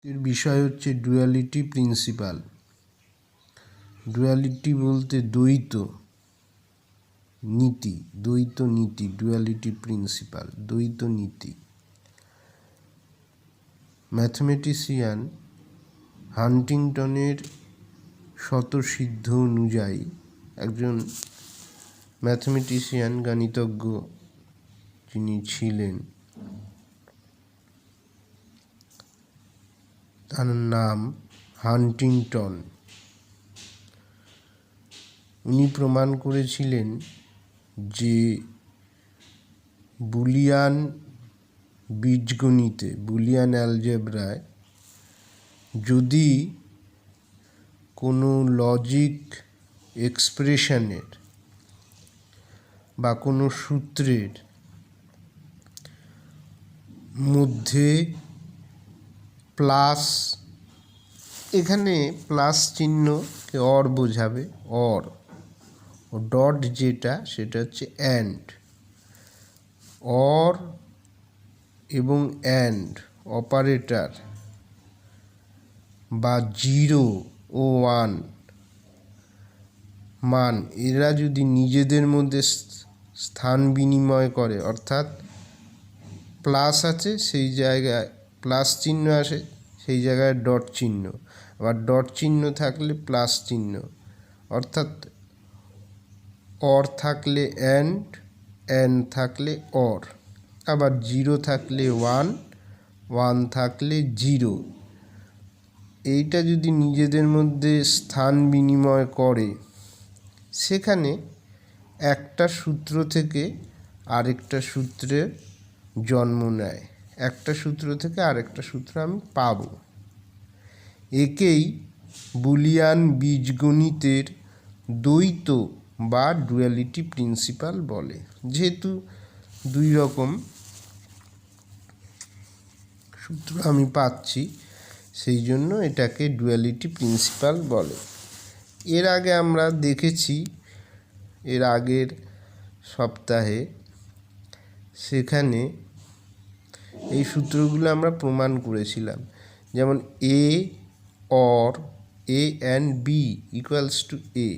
এর বিষয় হচ্ছে ডুয়ালিটি প্রিন্সিপাল। ডুয়ালিটি বলতে দ্বৈত নীতি, ডুয়ালিটি প্রিন্সিপাল, দ্বৈত নীতি। ম্যাথমেটিশিয়ান হান্টিংটনের স্বতঃসিদ্ধ অনুযায়ী একজন ম্যাথমেটিশিয়ান গণিতজ্ঞ যিনি ছিলেন, তার নাম হান্টিংটন। উনি প্রমাণ করেছিলেন যে বুলিয়ান বীজগণিতে, বুলিয়ান অ্যালজেব্রায় যদি কোনো লজিক এক্সপ্রেশনের বা কোনো সূত্রের মধ্যে প্লাস, এখানে প্লাস চিহ্নকে অর বোঝাবে, অর ও ডট যেটা সেটা হচ্ছে অ্যান্ড, অর এবং অ্যান্ড অপারেটর বা 0 ও 1 মান এরা যদি নিজেদের মধ্যে স্থান বিনিময় করে, অর্থাৎ প্লাস আছে সেই জায়গায় প্লাস চিহ্ন আসে, সেই জায়গায় ডট চিহ্ন, আবার ডট চিহ্ন থাকলে প্লাস চিহ্ন, অর্থাৎ অর থাকলে অ্যান্ড, অ্যান্ড থাকলে অর, আবার 0 থাকলে 1, 1 থাকলে 0। এইটা যদি নিজেদের মধ্যে স্থান বিনিময় করে, সেখানে একটা সূত্র থেকে আরেকটা সূত্রের জন্ম নেয়, একটা সূত্র থেকে আরেকটা সূত্র আমি পাব। একেই বুলিয়ান বীজগণিতের দ্বৈত বা ডুয়ালিটি প্রিন্সিপাল বলে। যেহেতু দুই রকম সূত্র আমি পাচ্ছি, সেই জন্য এটাকে ডুয়ালিটি প্রিন্সিপাল বলে। এর আগে আমরা দেখেছি, এর আগের সপ্তাহে, সেখানে এই সূত্রগুলো আমরা প্রমাণ করেছিলাম। যেমন A or A and B equals to A,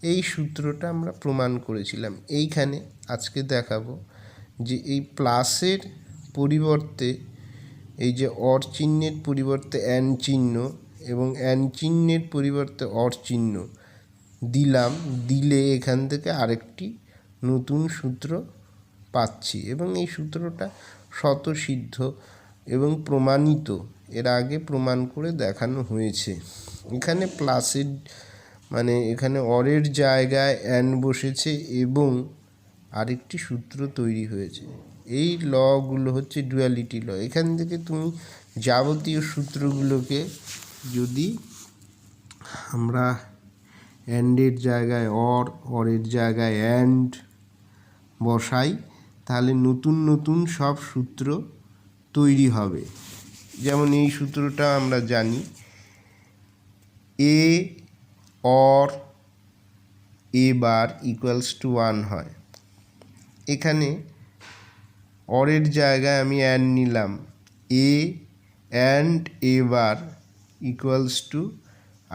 এই সূত্রটা আমরা প্রমাণ করেছিলাম। এইখানে আজকে দেখাবো যে এই প্লাসের পরিবর্তে, এই যে অর চিহ্নের পরিবর্তে অ্যান্ড চিহ্ন এবং অ্যান্ড চিহ্নের পরিবর্তে অর চিহ্ন দিলে এখান থেকে আরেকটি নতুন সূত্র পাচ্ছি, এবং এই সূত্রটা স্বতঃসিদ্ধ এবং প্রমাণিত, এর আগে প্রমাণ করে দেখানো হয়েছে। এখানে প্লাসের মানে এখানে অরের জায়গায় অ্যান্ড বসেছে এবং আরেকটি সূত্র তৈরি হয়েছে। এই লগুলো হচ্ছে ডুয়ালিটি ল। এখান থেকে তুমি যাবতীয় সূত্রগুলোকে যদি আমরা অ্যান্ডের জায়গায় অর, অরের জায়গায় অ্যান্ড বসাই, তাহলে নতুন নতুন সব সূত্র তৈরি হবে। যেমন এই সূত্রটা আমরা জানি, A or A bar equals to 1 হয়। এখানে অরের জায়গায় আমি অ্যান্ড নিলাম, A and A bar equals to,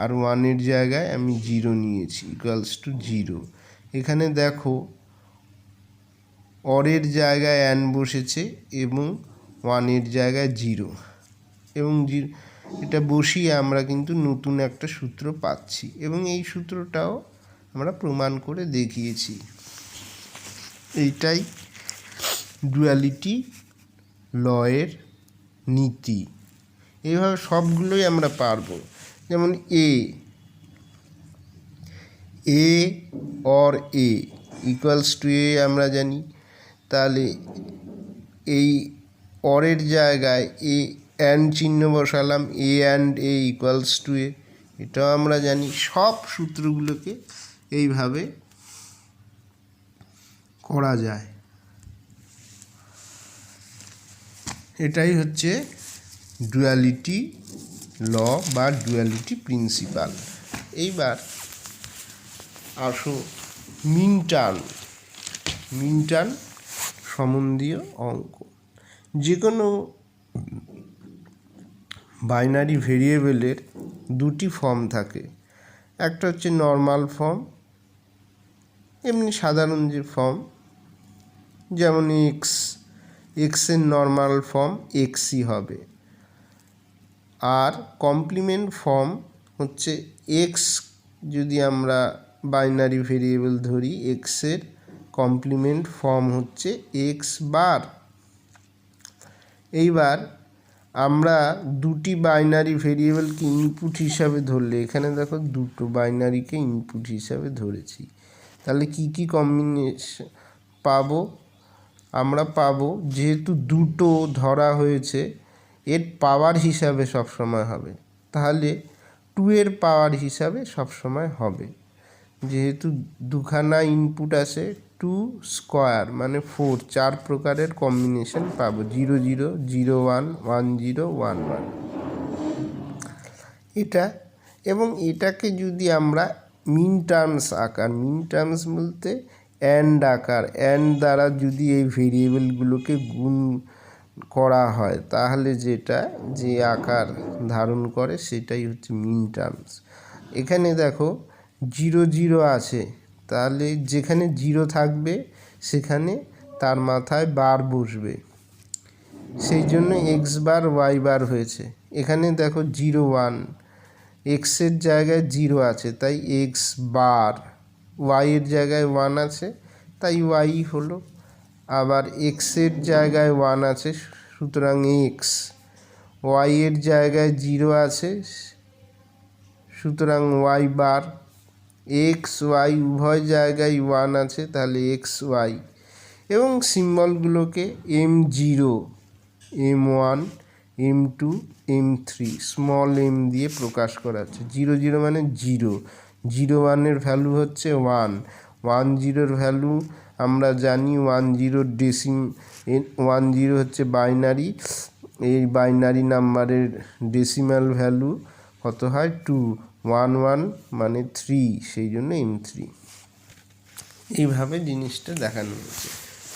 আর 1-এর জায়গায় আমি 0 নিয়েছি, ইকুয়ালস টু 0। এখানে দেখো অরের জায়গায় অ্যান্ড বসেছে এবং 1-এর জায়গায় 0, এবং এটা বসিয়ে আমরা কিন্তু নতুন একটা সূত্র পাচ্ছি, এবং এই সূত্রটাও আমরা প্রমাণ করে দেখিয়েছি। এইটাই ডুয়ালিটি লয়ের নীতি। এইভাবে সবগুলোই আমরা পারবো। যেমন A or A equals to এ আমরা জানি, তাহলে এই অরের জায়গায় এ অ্যান্ড চিহ্ন বসালাম, এ অ্যান্ড এ ইকুয়ালস টু এ, এটাও আমরা জানি। সব সূত্রগুলোকে এইভাবে করা যায়। এটাই হচ্ছে ডুয়ালিটি ল বা ডুয়ালিটি প্রিন্সিপাল। এইবার আসো মিন টার্ম সম্বন্ধীয় অঙ্ক। যে কোনো বাইনারি ভেরিয়েবলের দুটি ফর্ম থাকে, একটা হচ্ছে নর্মাল ফর্ম, এমনি সাধারণ যে ফর্ম, যেমন এক্সের নর্মাল ফর্ম এক্সই হবে। আর কমপ্লিমেন্ট ফর্ম হচ্ছে এক্স, যদি আমরা বাইনারি ভেরিয়েবল ধরি, এক্সের কমপ্লিমেন্ট ফর্ম হচ্ছে এক্স বার। এইবার আমরা দুটি বাইনারি ভেরিয়েবলকে ইনপুট হিসাবে ধরলে, এখানে দেখো দুটো বাইনারিকে ইনপুট হিসাবে ধরেছি, তাহলে কি কি কম্বিনেশন পাবো? আমরা পাবো, যেহেতু দুটো ধরা হয়েছে, এর পাওয়ার হিসাবে সবসময় হবে, তাহলে 2 এর পাওয়ার হিসাবে সবসময় হবে। যেহেতু দুখানা ইনপুট আছে, 2 স্কোয়ার মানে 4, 4 প্রকারের কম্বিনেশন পাবো, 0 0 0 1 1 0 1 1 এটা। এবং এটাকে যদি আমরা মিন টার্মস আকার, মিন টার্মস বলতে অ্যান্ড আকার, অ্যান্ড দ্বারা যদি এই ভেরিয়েবলগুলোকে গুণ করা হয়, তাহলে যে আকার ধারণ করে সেটাই হচ্ছে মিন টার্মস। এখানে দেখো 0 0 আছে, তাহলে যেখানে 0 থাকবে সেখানে তার মাথায় বার বসবে, সেই জন্য এক্স বার ওয়াই বার হয়েছে। এখানে দেখো 0 1, এক্সের জায়গায় 0 আছে তাই এক্স বার, ওয়াইয়ের জায়গায় 1 আছে তাই ওয়াই হলো। আবার এক্সের জায়গায় 1 আছে সুতরাং এক্স, ওয়াইয়ের জায়গায় 0 আছে সুতরাং ওয়াই বার, এক্স ওয়াই উভয় জায়গায় 1 আছে তাহলে এক্স ওয়াই। এবং সিম্বলগুলোকে M0, M1, M2, M3 small m দিয়ে প্রকাশ করা হচ্ছে। 0 0 মানে 0, 0 1-এর ভ্যালু হচ্ছে 1, 1 0-এর ভ্যালু আমরা জানি 1 0 1 0 হচ্ছে বাইনারি, এই বাইনারি নাম্বারের ডেসিমাল ভ্যালু কত হয় 2, 1 1 মানে 3, সেই জন্য M3। এইভাবে জিনিসটা দেখানো হয়েছে।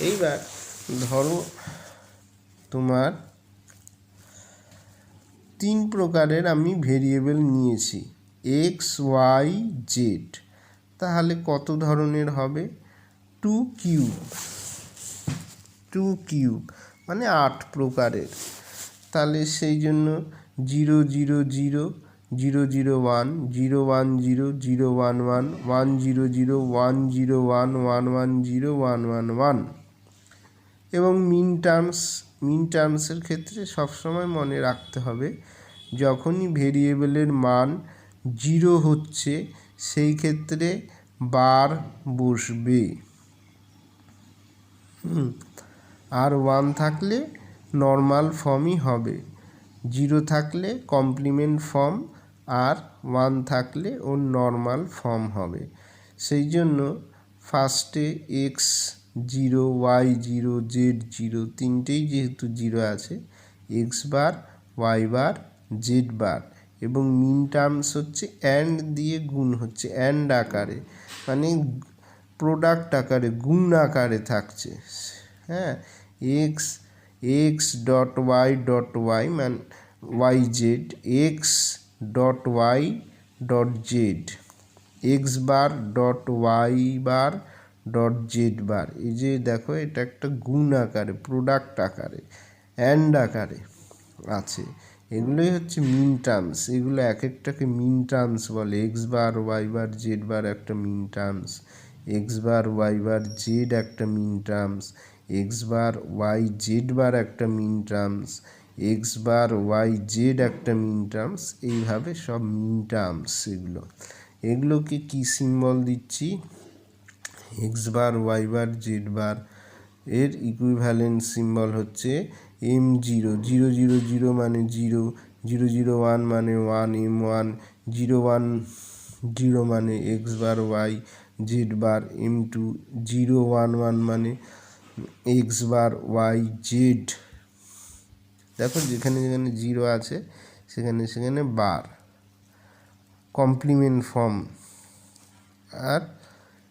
এইবার ধরো তোমার 3 প্রকারের আমি ভেরিয়েবল নিয়েছি, এক্স ওয়াই জেড, তাহলে কত ধরনের হবে? 2 কিউব মানে 8 প্রকারের। তাহলে সেই জন্য 0 0 0 0 0 1 0 1 0 0 1 1 1 0 0 1 0 1 1 1 0 1 1 1। এবং মিন টার্মসের ক্ষেত্রে সবসময় মনে রাখতে হবে, যখনই ভেরিয়েবলের মান 0 হচ্ছে সেই ক্ষেত্রে বার বসবে, আর 1 থাকলে নর্মাল ফর্মই হবে, 0 থাকলে কমপ্লিমেন্ট ফর্ম, আর 1 থাকলে ওর নর্মাল ফর্ম হবে। সেই জন্য ফার্স্টে এক্স 0 ওয়াই 0 জেড 0 তিনটেই যেহেতু 0 আছে, x bar y bar Z bar. এবং মিন টার্মস হচ্ছে অ্যান্ড দিয়ে গুণ হচ্ছে, অ্যান্ড আকারে মানে প্রোডাক্ট আকারে, গুণ আকারে থাকছে। হ্যাঁ, এক্স ডট ওয়াই মানে Y Z, X dot Y dot Z, X bar dot Y bar dot Z bar. এই যে দেখো, এটা একটা গুণ আকারে, প্রোডাক্ট আকারে, অ্যান্ড আকারে আছে। এগুলোই হচ্ছে মিন টার্মস। এগুলো এক একটাকে মিন টার্মস বলে। X bar y bar Z bar একটা মিন terms, x bar y bar Z একটা মিন terms, x bar Y Z bar একটা মিন terms, x bar Y Z একটা মিন টার্মস। এইভাবে সব মিন টার্মস। এগুলোকে কি সিম্বল দিচ্ছি? X bar y bar Z bar এর ইকুইভ্যালেন্ট সিম্বল হচ্ছে M0, 0 0 0 মানে 0, 0 0 1 মানে 1, M1, 0 1 0 মানে x bar Y Z bar, M2, 0 1 1 মানে এক্স বার ওয়াই জেড। দেখো যেখানে যেখানে 0 আছে সেখানে সেখানে বার, কমপ্লিমেন্ট ফর্ম। আর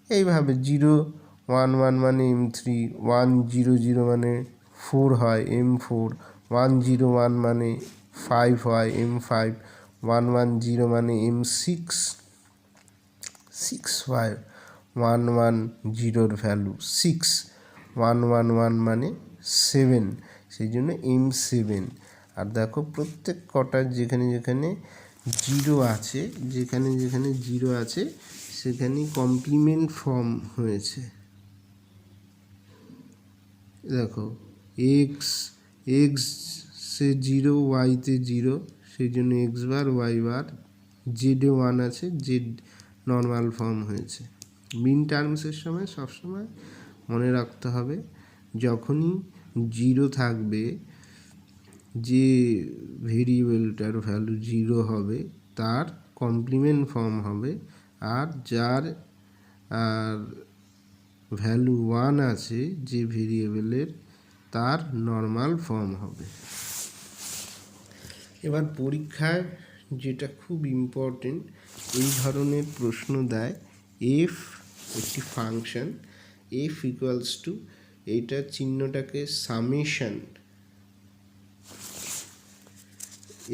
এইভাবে 0 1 1 মানে M3, 1 0 0 মানে 4 হয় M4, 1 0 1 মানে ফাইভ হয়, M5 110 মানে M6 6 110 ভ্যালু 6, 111 মানে 7, সেই জন্য M7। আর দেখো প্রত্যেক কটার যেখানে যেখানে জিরো আছে, যেখানে যেখানে জিরো আছে সেখানে কমপ্লিমেন্ট ফর্ম হয়েছে। দেখো এক্স এক্স সে জিরো, ওয়াইতে জিরো, সেই জন্য এক্স বার ওয়াই বার, জেডে 1 আছে, জেড নর্মাল ফর্ম হয়েছে। মিন টার্মসের সময় সবসময় মনে রাখতে হবে যখনই জিরো থাকবে, যে ভেরিয়েবলটার ভ্যালু জিরো হবে তার কমপ্লিমেন্ট ফর্ম হবে, আর যার ভ্যালু 1 আছে যে ভেরিয়েবলের তার নর্মাল ফর্ম হবে। এবার পরীক্ষায় যেটা খুব ইম্পর্টেন্ট, এই ধরনের প্রশ্ন দেয়, এফ একটি ফাংশন, এফ ইকুয়ালস টু, এইটা চিহ্নটাকে সামেশন,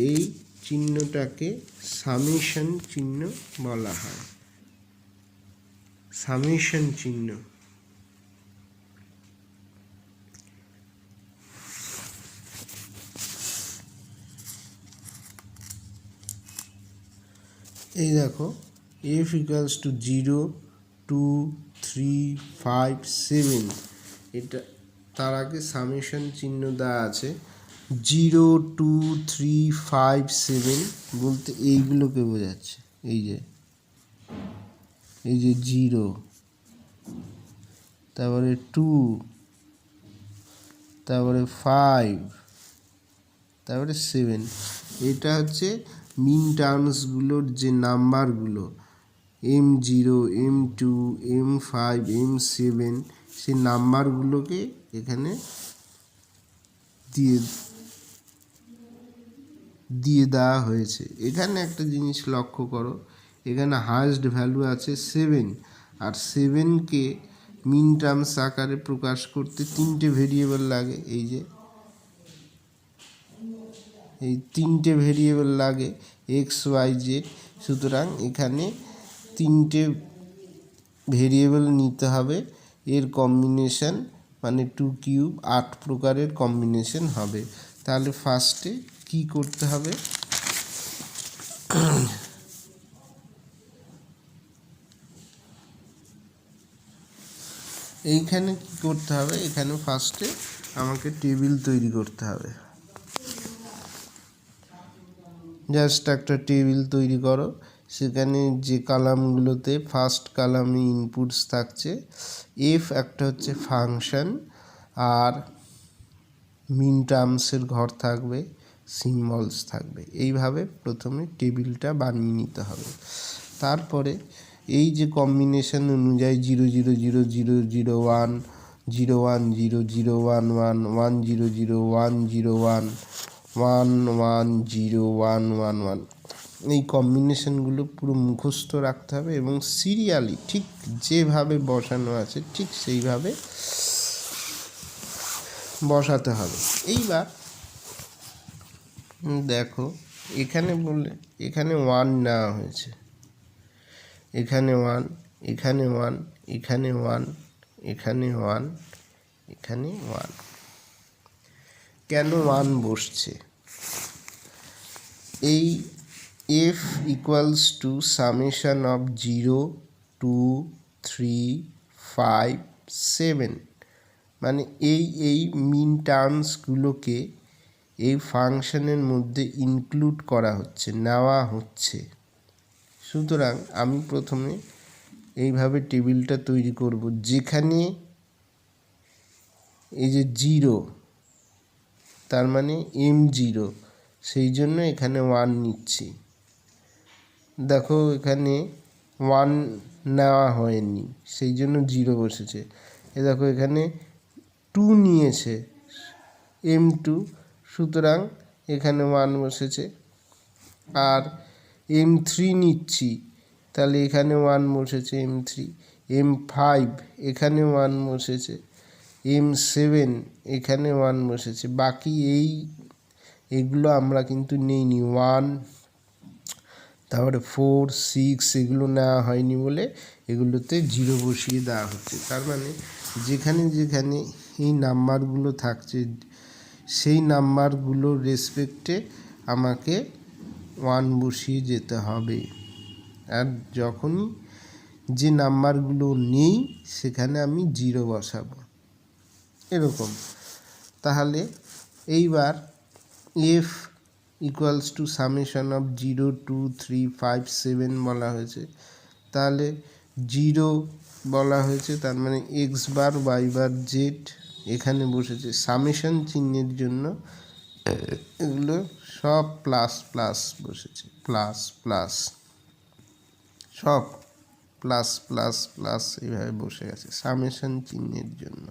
এই চিহ্নটাকে সামেশন চিহ্ন বলা হয়, সামেশন চিহ্ন। এই দেখো এফ ইকুয়ালস টু 0, 2, 3, 5, 7, এটা তার আগে সামেশন চিহ্ন দেওয়া আছে। 0, 2, 3, 5, 7 বলতে এইগুলোকে বোঝাচ্ছে, এই যে 0, তারপরে 2, তারপরে 5, তারপরে 7, এটা হচ্ছে মিন টার্মসগুলোর যে নাম্বারগুলো, M0, M2, M5, M7, সেই নাম্বারগুলোকে এখানে দিয়ে দেওয়া হয়েছে। এখানে একটা জিনিস লক্ষ্য করো, এখানে হায়েস্ট ভ্যালু আছে 7, আর 7কে মিন টার্মস আকারে প্রকাশ করতে 3টে ভেরিয়েবল লাগে, এই যে এই 3টে ভেরিয়েবল লাগে এক্স ওয়াই জেড। সুতরাং এখানে 3টে ভেরিয়েবল নিতে হবে, এর কম্বিনেশন মানে 2 কিউব 8 প্রকারের কম্বিনেশন হবে। তাহলে ফার্স্টে কি করতে হবে, এইখানে কি করতে হবে, এখানে ফার্স্টে আমাকে টেবিল তৈরি করতে হবে। জাস্ট একটা টেবিল তৈরি করো, সেখানে যে কালামগুলোতে ফার্স্ট কালামে ইনপুটস থাকছে, এফ একটা হচ্ছে ফাংশন, আর মিন টার্মসের ঘর থাকবে, সিম্বলস থাকবে। এইভাবে প্রথমে টেবিলটা বানিয়ে নিতে হবে। তারপরে এই যে কম্বিনেশন অনুযায়ী 0, 0, 0, 0, 0, 1, 0, 1, 0, 0, 1, 1, 1, 0, 0, 1, 0, 1, 1, 1, 0, 1, 1, 1, এই কম্বিনেশনগুলো পুরো মুখস্থ রাখতে হবে এবং সিরিয়ালি ঠিক যেভাবে বসানো আছে ঠিক সেইভাবে বসাতে হবে। এইবার দেখো এখানে বললে এখানে 1 নেওয়া হয়েছে, এখানে 1, এখানে 1, এখানে 1, এখানে 1, এখানে 1, কেন 1 বসছে? এই F equals to summation of 0, 2, 3, 5, 7, মানে এই মিন টার্মসগুলোকে এই ফাংশনের মধ্যে ইনক্লুড করা হচ্ছে, নেওয়া হচ্ছে। সুতরাং আমি প্রথমে এইভাবে টেবিলটা তৈরি করব, যেখানে এই যে 0 তার মানে M0, সেই জন্য এখানে 1 নিচ্ছি। দেখো এখানে 1 নেওয়া হয়নি, সেই জন্য 0 বসেছে। এ দেখো এখানে 2 নিয়েছে M2, সুতরাং এখানে 1 বসেছে। আর M3 নিচ্ছি, তাহলে এখানে 1 বসেছে M3। M5 এখানে 1 বসেছে, M7 এখানে 1 বসেছে। বাকি এই এগুলো আমরা কিন্তু নেইনি 1, তারপরে 4, 6 এগুলো নেওয়া হয়নি বলে এগুলোতে 0 বসিয়ে দেওয়া হচ্ছে। তার মানে যেখানে যেখানে এই নাম্বারগুলো থাকছে সেই নাম্বারগুলোর রেসপেক্টে আমাকে 1 বসিয়ে যেতে হবে, আর যখনই যে নাম্বারগুলো নেই সেখানে আমি 0 বসাবো, এরকম। তাহলে এইবার F equals to summation of 0, 2, 3, 5, 7 বলা হয়েছে। তাহলে 0 বলা হয়েছে, তার মানে x bar y bar Z এখানে বসেছে। সামেশন চিহ্নের জন্য এগুলো সব প্লাস প্লাস বসেছে, প্লাস প্লাস, সব প্লাস প্লাস প্লাস এইভাবে বসে গেছে সামেশন চিহ্নের জন্য,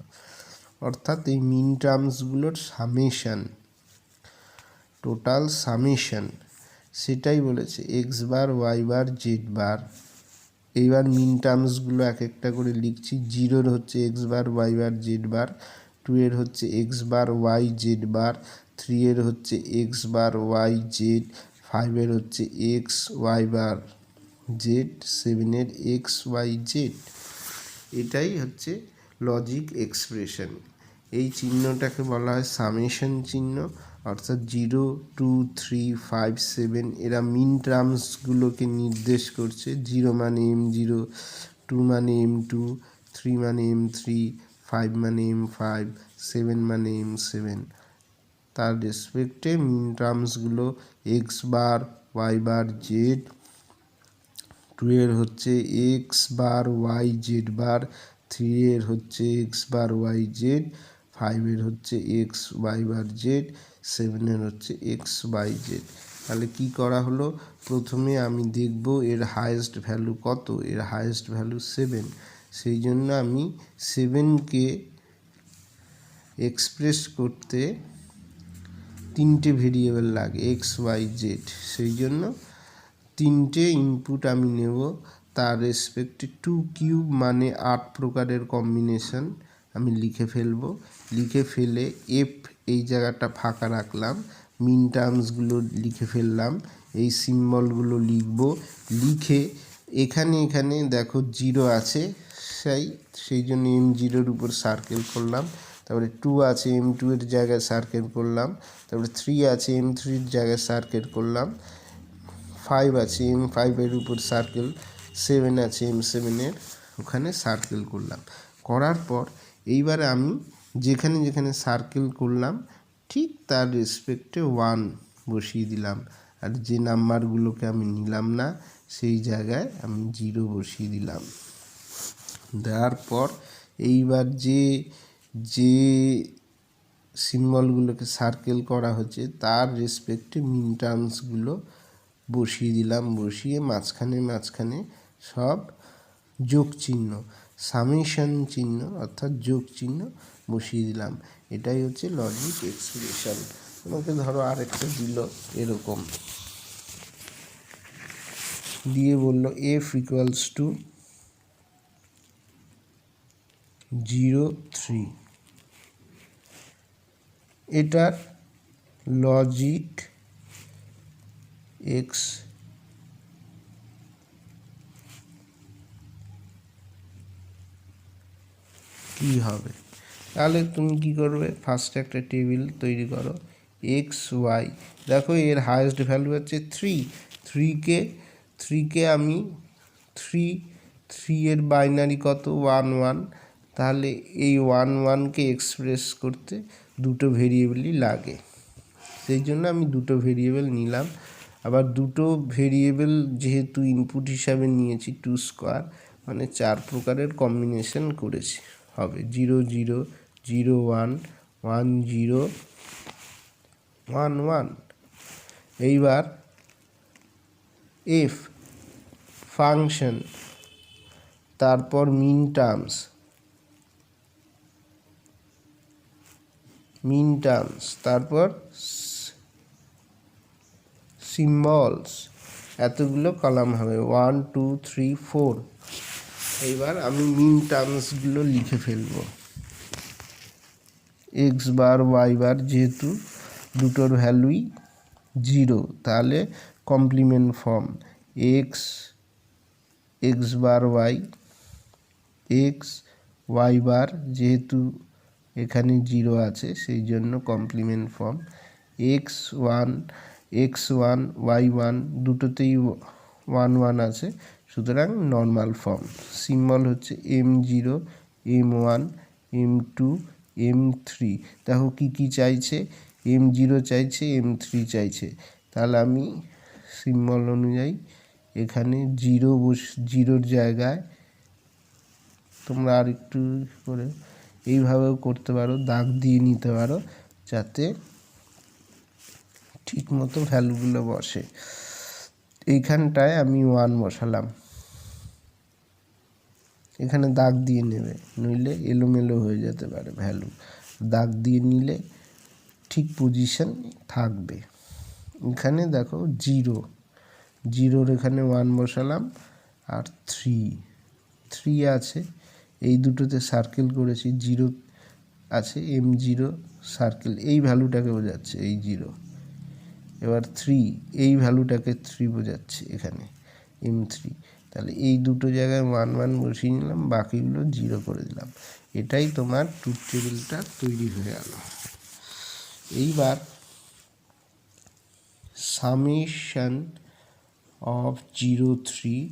অর্থাৎ এই মিন টার্মসগুলোর সামেশন, টোটাল সামেশন সেটাই বলেছে x bar y bar Z bar. এইবার মিন টার্মসগুলো এক একটা করে লিখছি। 0-র হচ্ছে x bar y bar Z bar, 2-এর হচ্ছে x bar Y Z bar, 3-এর হচ্ছে এক্স বার ওয়াই জেড, 5-এর হচ্ছে x y bar Z, 7-এর x Y Z. এটাই হচ্ছে লজিক এক্সপ্রেশন। এই চিহ্নটাকে বলা হয় সামেশন চিহ্ন, অর্থাৎ 0, 2, 3, 5, 7 এরা মিন টার্মসগুলোকে নির্দেশ করছে। 0 মানে M0, 2 মানে M2, 3 মানে M3, 5 মানে M5, 7 মানে M7। তার রেসপেক্টে মিন টার্মসগুলো x bar y bar Z, 2-এর হচ্ছে x bar Y Z bar, 3-এর হচ্ছে এক্স বার ওয়াই জেড, 5-এর হচ্ছে এক্স ওয়াই বার জেড, 7-এর হচ্ছে এক্স ওয়াই জেড। তাহলে কি করা হলো, প্রথমে আমি দেখব এর হায়েস্ট ভ্যালু কত। এর হায়েস্ট ভ্যালু 7, সেই জন্য আমি 7কে এক্সপ্রেস করতে 3টে ভেরিয়েবল লাগে এক্স ওয়াই জেড, সেই জন্য 3টে ইনপুট আমি নেব। তার রেসপেক্টে 2 কিউব মানে 8 প্রকারের কম্বিনেশন আমি লিখে ফেলবো। লিখে ফেলে এফ এই জায়গাটা ফাঁকা রাখলাম, মিন টার্মসগুলো লিখে ফেললাম, এই সিম্বলগুলো লিখব। লিখে এখানে এখানে দেখো 0 আছে, সেই জন্য M0-র উপর সার্কেল করলাম। তারপরে 2 আছে, M2-এর জায়গায় সার্কেল করলাম। তারপরে 3 আছে, M3-র জায়গায় সার্কেল করলাম। 5 আছে, M5-এর উপর সার্কেল। 7 আছে, M7-এর ওখানে সার্কেল করলাম। করার পর এইবারে আমি যেখানে যেখানে সার্কেল করলাম ঠিক তার রেসপেক্টে 1 বসিয়ে দিলাম, আর যে নাম্বারগুলোকে আমি নিলাম না সেই জায়গায় আমি 0 বসিয়ে দিলাম। দেওয়ার পর এইবার যে যে সিম্বলগুলোকে সার্কেল করা হচ্ছে তার রেসপেক্টে মিন টার্মসগুলো বসিয়ে দিলাম। বসিয়ে মাঝখানে মাঝখানে সব যোগ চিহ্ন, সামেশন চিহ্ন অর্থাৎ যোগ চিহ্ন বসিয়ে দিলাম। এটাই হচ্ছে লজিক এক্সপ্রেশন। তোমাকে ধরো আরেকটা দিল এরকম, দিয়ে বললো এফ ইকুয়ালস টু 0, 3। এটার লজিক এক্স কি হবে, তাহলে তুমি কি করবে, ফার্স্টে একটা টেবিল তৈরি করো। এক্স ওয়াই, দেখো এর হায়েস্ট ভ্যালু হচ্ছে 3। 3কে আমি 3 এর বাইনারি কত 1 1, তাহলে এই 1 1কে এক্সপ্রেস করতে দুটো ভেরিয়েবলই লাগে, সেই জন্য আমি দুটো ভেরিয়েবল নিলাম। আবার দুটো ভেরিয়েবল যেহেতু ইনপুট হিসাবে নিয়েছি 2 স্কোয়ার মানে 4 প্রকারের কম্বিনেশন করেছি, হবে 0 0 0 1 1 0 1 1। এইবার এফ ফাংশন, তারপর মিন টার্মস, তারপর সিম্বলস, এতগুলো কলাম হবে 1 2 3 4। এইবার আমি মিন টার্মসগুলো লিখে ফেলবো। এক্স বার ওয়াই বার যেহেতু দুটোর ভ্যালুই 0, তাহলে complement form x x bar Y x y bar, যেহেতু এখানে 0 আছে সেই জন্য কমপ্লিমেন্ট ফর্ম x1 y1 দুটোতেই 1 আছে, সুতরাং নর্মাল ফর্ম। সিম্বল হচ্ছে m0 m1 m2 m3। দেখো কি কি চাইছে, m0 চাইছে, m3 চাইছে, তাহলে আমি সিম্বল অনুযায়ী এখানে 0 জায়গায় তোমরা আর একটু করে এইভাবেও করতে পারো, দাগ দিয়ে নিতে পারো যাতে ঠিক মতো ভ্যালুগুলো বসে। এইখানটায় আমি 1 বসালাম, এখানে দাগ দিয়ে নেবে, নইলে এলোমেলো হয়ে যেতে পারে ভ্যালু। দাগ দিয়ে নিলে ঠিক পজিশন থাকবে। এখানে দেখো 0 এখানে 1 বসালাম, আর 3 আছে, এই দুটোতে সার্কেল করেছি, 0 আছে, m0 সার্কেল, এই ভ্যালুটাকে বোঝাচ্ছে এই 0। এবার 3 এই ভ্যালুটাকে 3 বোঝাচ্ছে এখানে m3, তাহলে এই দুটো জায়গায় 1 বসিয়ে নিলাম, বাকিগুলো 0 করে দিলাম। এটাই তোমার ট্রুথ টেবিলটা তৈরি হয়ে গেল। এইবার সামেশন অফ 0 3,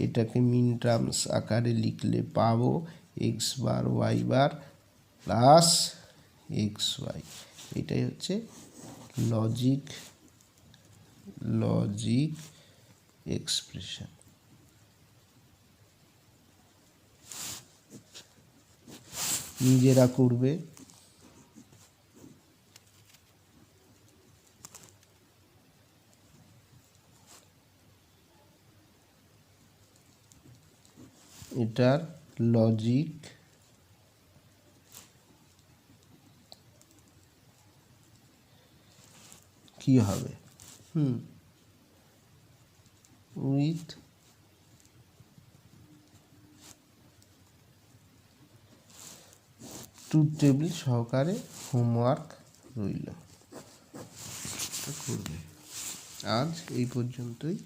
এটাকে মিন টার্মস আকারে লিখলে পাবো x bar y bar plus x Y. এটাই হচ্ছে লজিক এক্সপ্রেশন। নিজেরা করবে। এটার লজিক কি হবে, উইথ ট্রুথ টেবিল সহকারে হোমওয়ার্ক রইল, করবে। আজ এই পর্যন্তই।